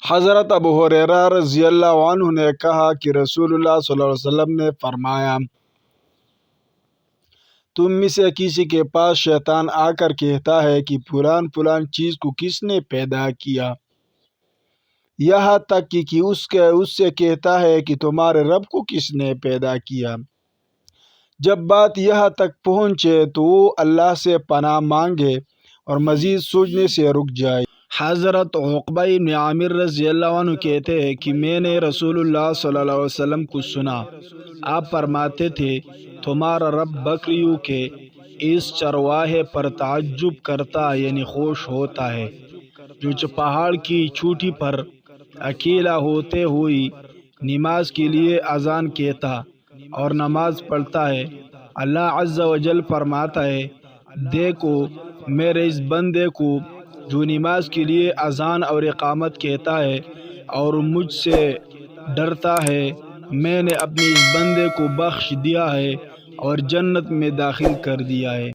حضرت ابو ہریرہ رضی اللہ عنہ نے کہا کہ رسول اللہ صلی اللہ علیہ وسلم نے فرمایا، تم میں سے کسی کے پاس شیطان آ کر کہتا ہے کہ فلان چیز کو کس نے پیدا کیا، یہاں تک کہ اس سے کہتا ہے کہ تمہارے رب کو کس نے پیدا کیا۔ جب بات یہاں تک پہنچے تو وہ اللہ سے پناہ مانگے اور مزید سوچنے سے رک جائے۔ حضرت عقبہ بن عامر رضی اللہ عنہ کہتے ہیں کہ میں نے رسول اللہ صلی اللہ علیہ وسلم کو سنا، آپ فرماتے تھے، تمہارا رب بکریوں کے اس چرواہے پر تعجب کرتا یعنی خوش ہوتا ہے جو پہاڑ کی چوٹی پر اکیلا ہوتے ہوئے نماز کے لیے اذان کہتا اور نماز پڑھتا ہے۔ اللہ عز و جل فرماتا ہے، دیکھو میرے اس بندے کو جو نماز کے لیے اذان اور اقامت کہتا ہے اور مجھ سے ڈرتا ہے، میں نے اپنے اس بندے کو بخش دیا ہے اور جنت میں داخل کر دیا ہے۔